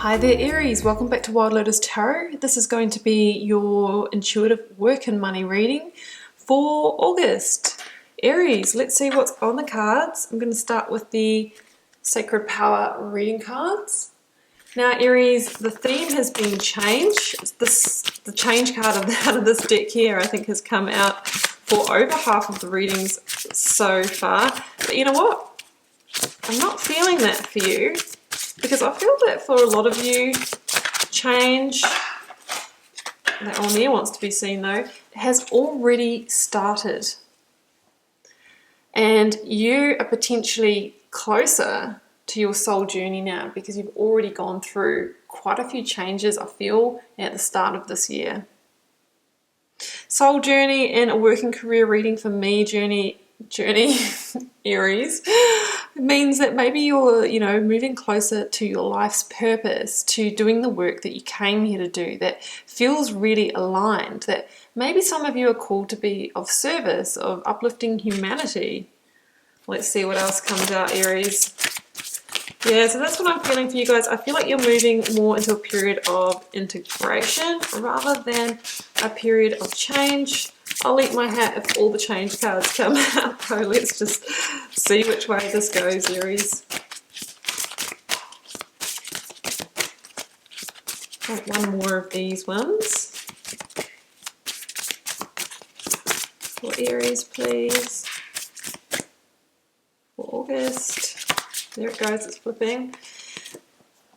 Hi there Aries, welcome back to Wild Lotus Tarot. This is going to be your intuitive work and money reading for August. Aries, let's see what's on the cards. I'm going to start with the Sacred Power reading cards. Now Aries, the theme has been change. The change card out of this deck here I think has come out for over half of the readings so far. But you know what? I'm not feeling that for you. Because I feel that for a lot of you, change, that one there wants to be seen though, has already started. And you are potentially closer to your soul journey now because you've already gone through quite a few changes, I feel, at the start of this year. Soul journey and a work and career reading for me, journey Aries, means that maybe you're, moving closer to your life's purpose, to doing the work that you came here to do, that feels really aligned, that maybe some of you are called to be of service, of uplifting humanity. Let's see what else comes out, Aries. Yeah, so that's what I'm feeling for you guys. I feel like you're moving more into a period of integration rather than a period of change. I'll eat my hat if all the change cards come out, though. Let's just see which way this goes, Aries. One more of these ones. For Aries, please. For August. There it goes, it's flipping.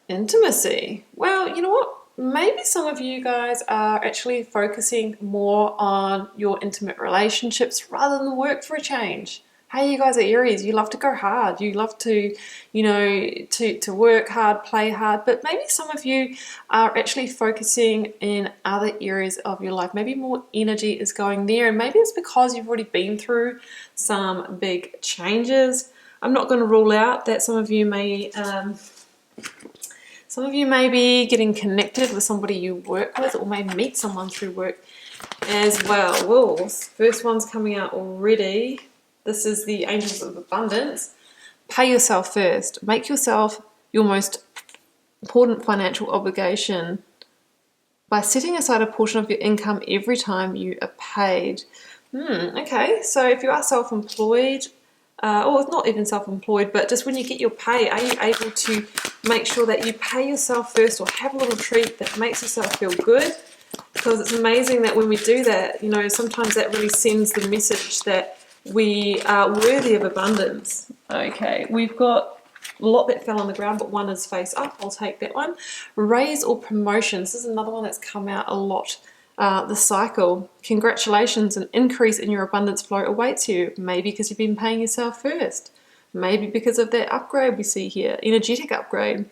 Intimacy. Well, you know what? Maybe some of you guys are actually focusing more on your intimate relationships rather than work for a change. Hey, you guys are Aries. You love to go hard. You love to, to work hard, play hard. But maybe some of you are actually focusing in other areas of your life. Maybe more energy is going there. And maybe it's because you've already been through some big changes. I'm not going to rule out that some of you may be getting connected with somebody you work with, or may meet someone through work as well. Whoa, first one's coming out already. This is the Angels of Abundance. Pay yourself first. Make yourself your most important financial obligation by setting aside a portion of your income every time you are paid. Okay, so if you are self-employed, or not even self-employed, but just when you get your pay, are you able to make sure that you pay yourself first or have a little treat that makes yourself feel good? Because it's amazing that when we do that, sometimes that really sends the message that we are worthy of abundance. Okay, we've got a lot that fell on the ground, but one is face up. I'll take that one. Raise or promotion. This is another one that's come out a lot. The cycle. Congratulations, an increase in your abundance flow awaits you. Maybe because you've been paying yourself first. Maybe because of that upgrade we see here, energetic upgrade.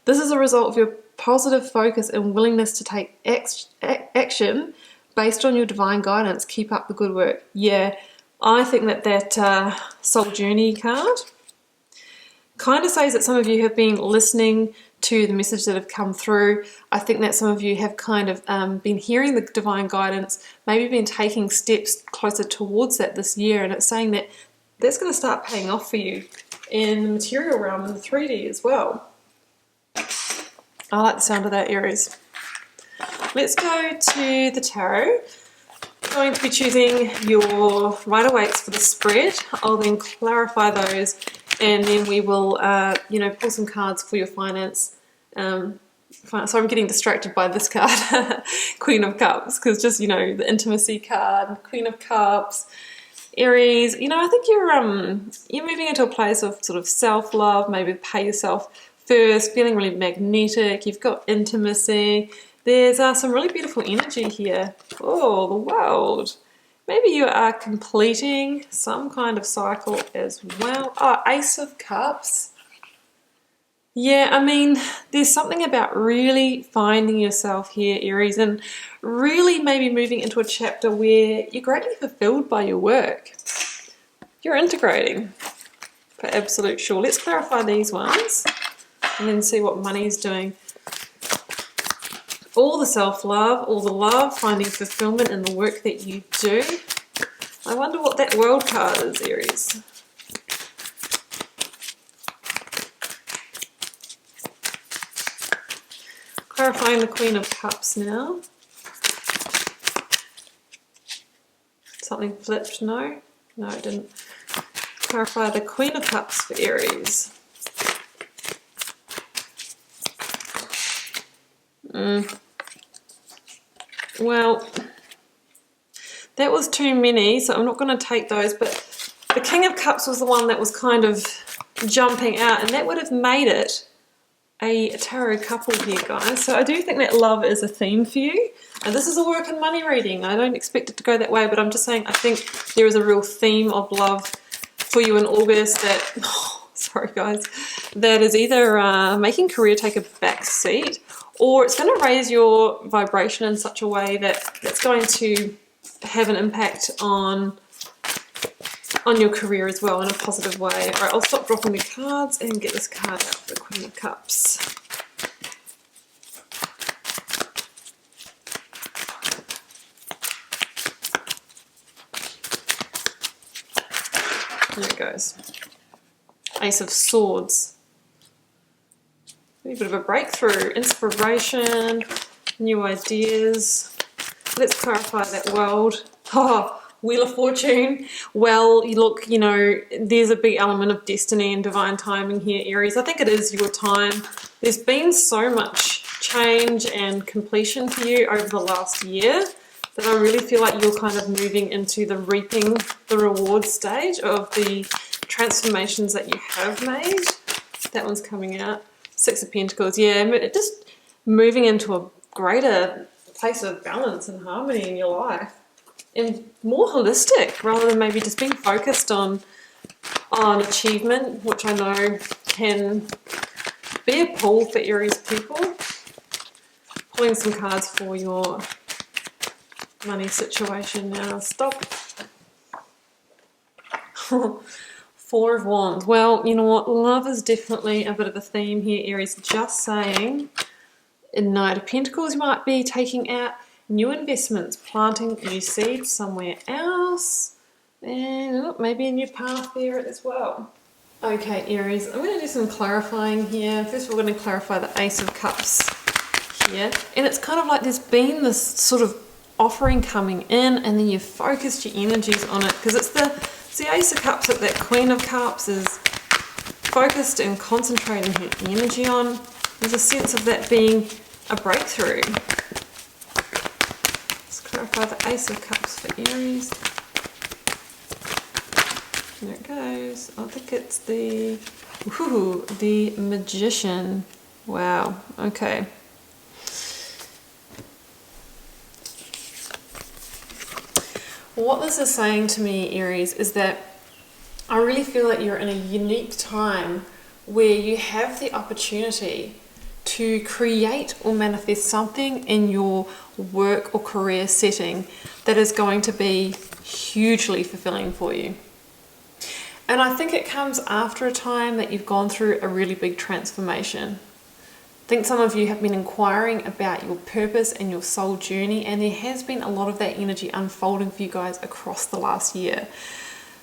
This is a result of your positive focus and willingness to take action based on your divine guidance. Keep up the good work. Yeah, I think that soul journey card kind of says that some of you have been listening to the message that have come through. I think that some of you have kind of been hearing the divine guidance, maybe been taking steps closer towards that this year, and it's saying that that's going to start paying off for you in the material realm and the 3D as well. I like the sound of that, Aries. Let's go to the tarot. I'm going to be choosing your Rider-Waites for the spread. I'll then clarify those, and then we will, pull some cards for your finance. So I'm getting distracted by this card, Queen of Cups, because just, the intimacy card, Queen of Cups, Aries. I think you're moving into a place of sort of self-love, maybe pay yourself first, feeling really magnetic. You've got intimacy. There's some really beautiful energy here. Oh, the World. Maybe you are completing some kind of cycle as well. Oh, Ace of Cups. Yeah, there's something about really finding yourself here, Aries, and really maybe moving into a chapter where you're greatly fulfilled by your work. You're integrating, for absolute sure. Let's clarify these ones and then see what money's doing. All the self-love, all the love, finding fulfillment in the work that you do. I wonder what that World card is, Aries. Clarifying the Queen of Cups now. Something flipped, no? No, it didn't. Clarify the Queen of Cups for Aries. Well, that was too many, so I'm not going to take those, but the King of Cups was the one that was kind of jumping out, and that would have made it a tarot couple here, guys. So I do think that love is a theme for you. And this is a work and money reading. I don't expect it to go that way, but I'm just saying I think there is a real theme of love for you in August that, oh, sorry guys, that is either making career take a back seat, or it's going to raise your vibration in such a way that it's going to have an impact on your career as well in a positive way. All right, I'll stop dropping the cards and get this card out for the Queen of Cups. There it goes. Ace of Swords. A bit of a breakthrough, inspiration, new ideas. Let's clarify that world. Oh, Wheel of Fortune. Well, you look, you know, there's a big element of destiny and divine timing here, Aries. I think it is your time. There's been so much change and completion for you over the last year that I really feel like you're kind of moving into the reaping the reward stage of the transformations that you have made. That one's coming out. Six of Pentacles. Yeah, just moving into a greater place of balance and harmony in your life. And more holistic, rather than maybe just being focused on achievement, which I know can be a pull for Aries people. Pulling some cards for your money situation now. Stop. Four of Wands. Well, you know what? Love is definitely a bit of a theme here, Aries. Just saying. In Knight of Pentacles, you might be taking out new investments, planting new seeds somewhere else, and maybe a new path there as well. Okay, Aries, I'm going to do some clarifying here. First, we're going to clarify the Ace of Cups here. And it's kind of like there's been this sort of offering coming in, and then you've focused your energies on it, because it's the Ace of Cups that Queen of Cups is focused and concentrating her energy on. There's a sense of that being a breakthrough. Let's clarify the Ace of Cups for Aries. There it goes. I think it's the Magician. Wow. Okay. What this is saying to me, Aries, is that I really feel that you're in a unique time where you have the opportunity to create or manifest something in your work or career setting that is going to be hugely fulfilling for you. And I think it comes after a time that you've gone through a really big transformation. I think some of you have been inquiring about your purpose and your soul journey, and there has been a lot of that energy unfolding for you guys across the last year.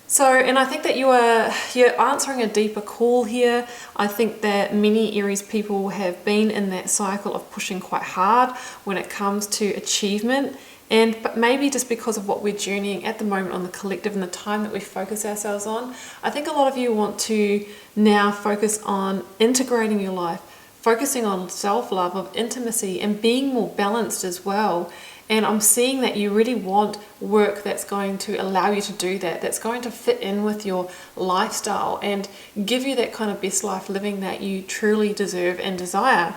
So, and I think that you're answering a deeper call here. I think that many Aries people have been in that cycle of pushing quite hard when it comes to achievement, but maybe just because of what we're journeying at the moment on the collective and the time that we focus ourselves on, I think a lot of you want to now focus on integrating your life, focusing on self-love, of intimacy, and being more balanced as well. And I'm seeing that you really want work that's going to allow you to do that, that's going to fit in with your lifestyle and give you that kind of best life living that you truly deserve and desire.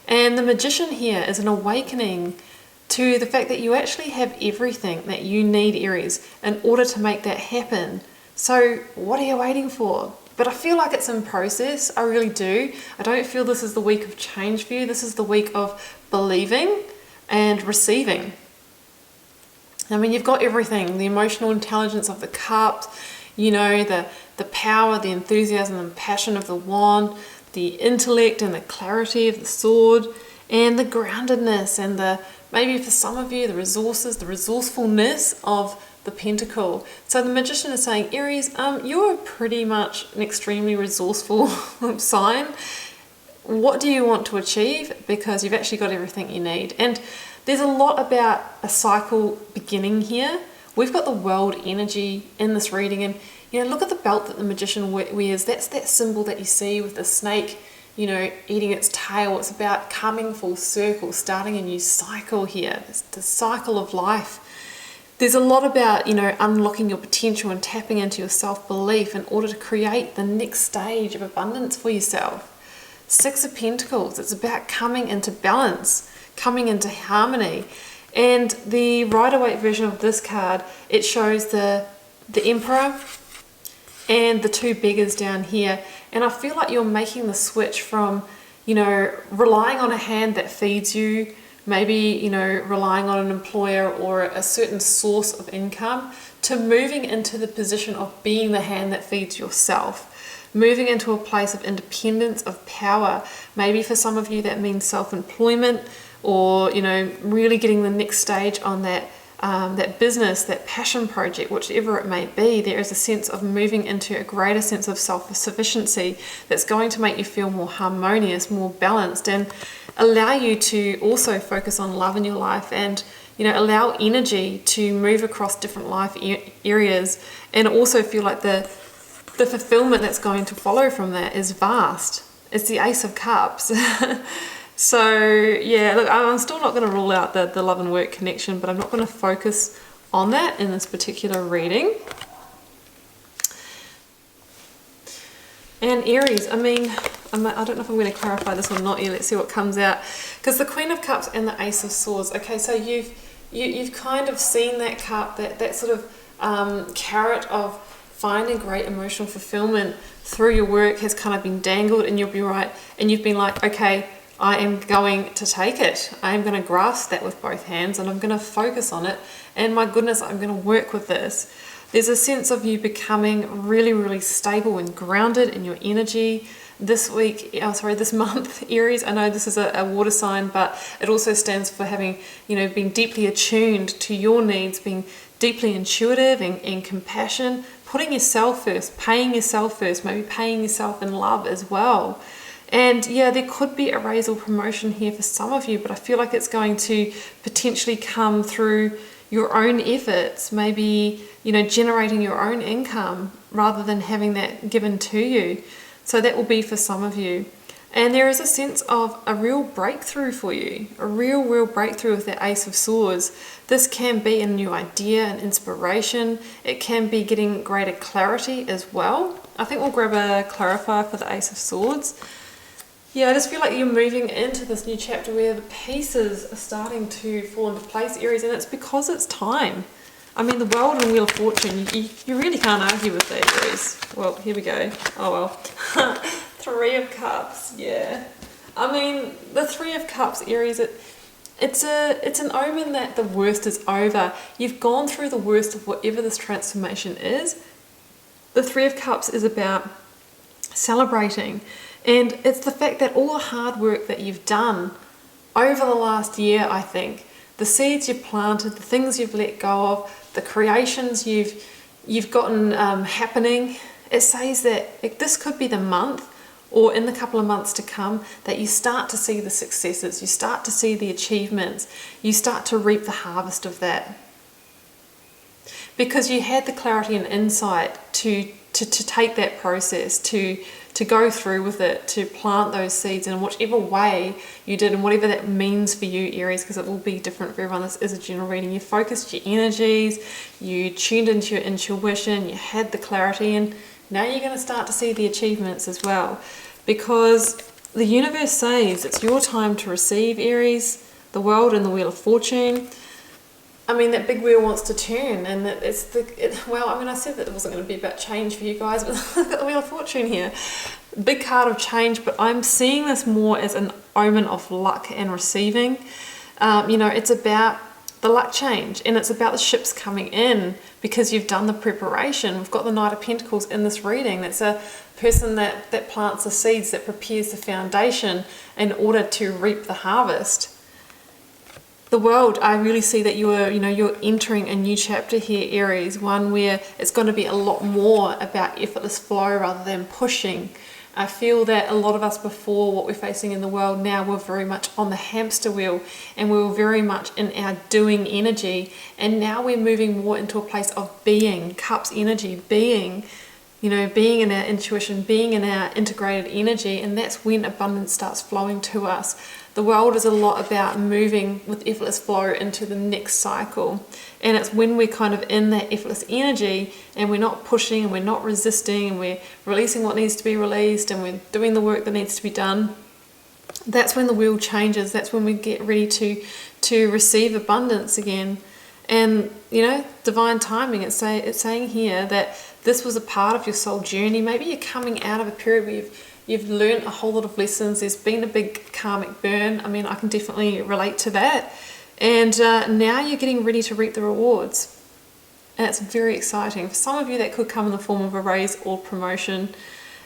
And the Magician here is an awakening to the fact that you actually have everything that you need, Aries, in order to make that happen. So what are you waiting for? But I feel like it's in process. I really do. I don't feel this is the week of change for you. This is the week of believing and receiving. I mean, you've got everything. The emotional intelligence of the cups, you know, the power, the enthusiasm and passion of the wand, the intellect and the clarity of the sword, and the groundedness and maybe for some of you, the resources, the resourcefulness of the pentacle. So the Magician is saying, Aries, you're pretty much an extremely resourceful sign. what do you want to achieve, because you've actually got everything you need. And there's a lot about a cycle beginning here. We've got the world energy in this reading, and look at the belt that the magician wears. That's that symbol that you see with the snake, eating its tail. It's about coming full circle, starting a new cycle here. It's the cycle of life. There's a lot about, unlocking your potential and tapping into your self-belief in order to create the next stage of abundance for yourself. Six of Pentacles, it's about coming into balance, coming into harmony. And the Rider-Waite version of this card, it shows the Emperor and the two beggars down here. And I feel like you're making the switch from, relying on a hand that feeds you, maybe, relying on an employer or a certain source of income, to moving into the position of being the hand that feeds yourself, moving into a place of independence, of power. Maybe for some of you that means self-employment, or, really getting the next stage on that business, that passion project, whichever it may be. There is a sense of moving into a greater sense of self-sufficiency that's going to make you feel more harmonious, more balanced, and allow you to also focus on love in your life, and allow energy to move across different life areas, and also feel like the fulfillment that's going to follow from that is vast. It's the Ace of Cups. So yeah, look, I'm still not going to rule out the love and work connection, but I'm not going to focus on that in this particular reading. And Aries, I don't know if I'm going to clarify this or not yet. Let's see what comes out. Because the Queen of Cups and the Ace of Swords. Okay, so you've kind of seen that cup, that sort of carrot of finding great emotional fulfillment through your work has kind of been dangled, and you'll be right. And you've been like, okay, I am going to take it. I am going to grasp that with both hands, and I'm going to focus on it. And my goodness, I'm going to work with this. There's a sense of you becoming really, really stable and grounded in your energy this month, Aries. I know this is a water sign, but it also stands for having, being deeply attuned to your needs, being deeply intuitive and compassion, putting yourself first, paying yourself first, maybe paying yourself in love as well. And yeah, there could be a raise or promotion here for some of you, but I feel like it's going to potentially come through your own efforts, maybe, generating your own income rather than having that given to you. So that will be for some of you. And there is a sense of a real breakthrough for you, a real breakthrough with the Ace of Swords. This can be a new idea, an inspiration. It can be getting greater clarity as well. I think we'll grab a clarifier for the Ace of Swords. Yeah, I just feel like you're moving into this new chapter where the pieces are starting to fall into place, Aries, and it's because it's time. The World and Wheel of Fortune, you really can't argue with that, Aries. Well, here we go. Oh well. Three of Cups, yeah. The Three of Cups, Aries, it's an omen that the worst is over. You've gone through the worst of whatever this transformation is. The Three of Cups is about celebrating. And it's the fact that all the hard work that you've done over the last year, I think, the seeds you've planted, the things you've let go of, the creations you've gotten happening, it says that this could be the month, or in the couple of months to come, that you start to see the successes, you start to see the achievements, you start to reap the harvest of that. Because you had the clarity and insight to take that process, to go through with it, to plant those seeds in whichever way you did, and whatever that means for you, Aries, because it will be different for everyone. This is a general reading. You focused your energies, you tuned into your intuition, you had the clarity, and now you're going to start to see the achievements as well, because the universe says it's your time to receive, Aries. The World and the Wheel of Fortune. That big wheel wants to turn, and I said that it wasn't going to be about change for you guys, but look at the Wheel of Fortune here. Big card of change, but I'm seeing this more as an omen of luck and receiving. It's about the luck change, and it's about the ships coming in because you've done the preparation. We've got the Knight of Pentacles in this reading. That's a person that plants the seeds, that prepares the foundation in order to reap the harvest. The World, I really see that you're entering a new chapter here, Aries, one where it's going to be a lot more about effortless flow rather than pushing. I feel that a lot of us before, what we're facing in the world now, we're very much on the hamster wheel and we were very much in our doing energy, and now we're moving more into a place of being, cups energy, being, you know, being in our intuition, being in our integrated energy, and that's when abundance starts flowing to us. The world is a lot about moving with effortless flow into the next cycle, and it's when we're kind of in that effortless energy and we're not pushing and we're not resisting and we're releasing what needs to be released and we're doing the work that needs to be done. That's when the wheel changes. That's when we get ready to receive abundance again. And you know, divine timing, it's saying here that this was a part of your soul journey. Maybe you're coming out of a period where you've learned a whole lot of lessons. There's been a big karmic burn. I mean, I can definitely relate to that. And now you're getting ready to reap the rewards. And it's very exciting. For some of you, that could come in the form of a raise or promotion.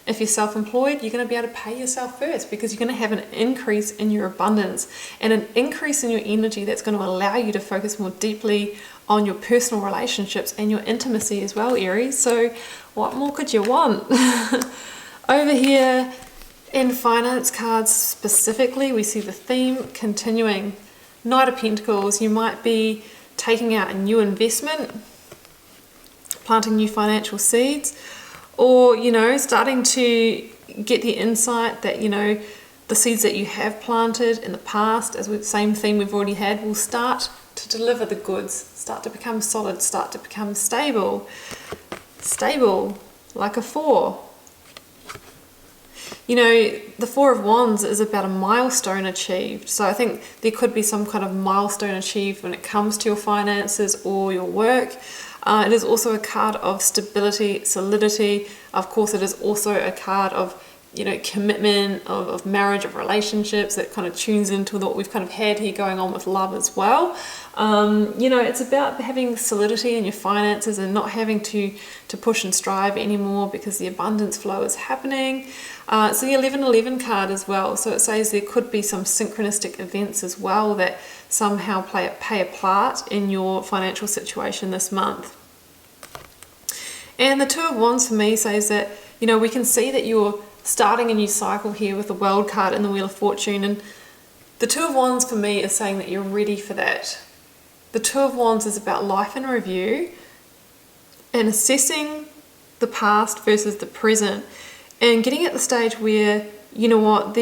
If you're self-employed, you're going to be able to pay yourself first because you're going to have an increase in your abundance and an increase in your energy that's going to allow you to focus more deeply on your personal relationships and your intimacy as well, Aries. So what more could you want? Over here in finance cards specifically, we see the theme continuing. Knight of Pentacles, you might be taking out a new investment, planting new financial seeds, or, you know, starting to get the insight that, you know, the seeds that you have planted in the past, as with the same theme we've already had, will start to deliver the goods, start to become solid, start to become stable. Stable, like a 4. You know, the 4 of Wands is about a milestone achieved. So I think there could be some kind of milestone achieved when it comes to your finances or your work. It is also a card of stability, solidity. Of course, it is also a card of, you know, commitment, of marriage, of relationships. That kind of tunes into what we've kind of had here going on with love as well. You know, it's about having solidity in your finances and not having to push and strive anymore because the abundance flow is happening. So the 1111 card as well. So it says there could be some synchronistic events as well that somehow play a part in your financial situation this month. And the 2 of Wands for me says that, you know, we can see that you're starting a new cycle here with the World card and the Wheel of Fortune. And the 2 of Wands for me is saying that you're ready for that. The 2 of Wands is about life in review and assessing the past versus the present and getting at the stage where, you know what,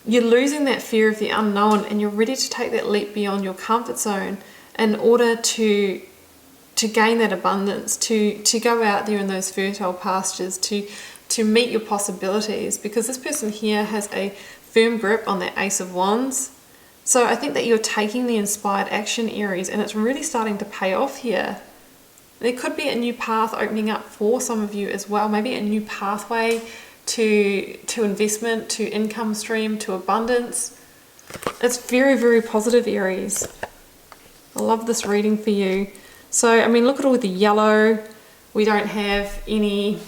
you're losing that fear of the unknown and you're ready to take that leap beyond your comfort zone in order to gain that abundance, to go out there in those fertile pastures, to meet your possibilities, because this person here has a firm grip on that Ace of Wands. So I think that you're taking the inspired action, Aries, and it's really starting to pay off here. There could be a new path opening up for some of you as well, maybe a new pathway to investment, to income stream, to abundance. It's very, very positive, Aries. I love this reading for you. So, I mean, look at all the yellow. We don't have any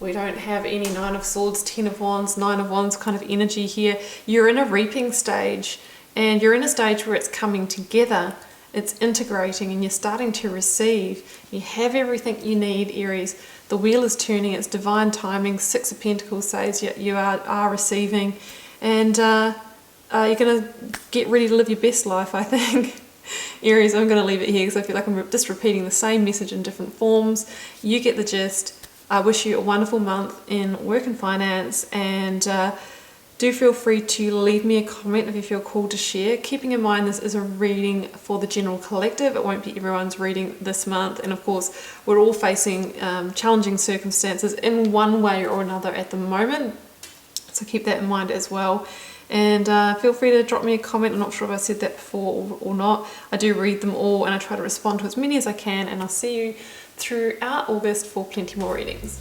Nine of Swords, 10 of Wands, 9 of Wands kind of energy here. You're in a reaping stage, and you're in a stage where it's coming together. It's integrating and you're starting to receive. You have everything you need, Aries. The wheel is turning. It's divine timing. 6 of Pentacles says you are receiving, and you're going to get ready to live your best life, I think. Aries, I'm going to leave it here because I feel like I'm just repeating the same message in different forms. You get the gist. I wish you a wonderful month in work and finance, and do feel free to leave me a comment if you feel called to share. Keeping in mind this is a reading for the general collective. It won't be everyone's reading this month, and of course we're all facing challenging circumstances in one way or another at the moment, so keep that in mind as well. And feel free to drop me a comment. I'm not sure if I said that before or not. I do read them all and I try to respond to as many as I can, and I'll see you throughout August for plenty more readings.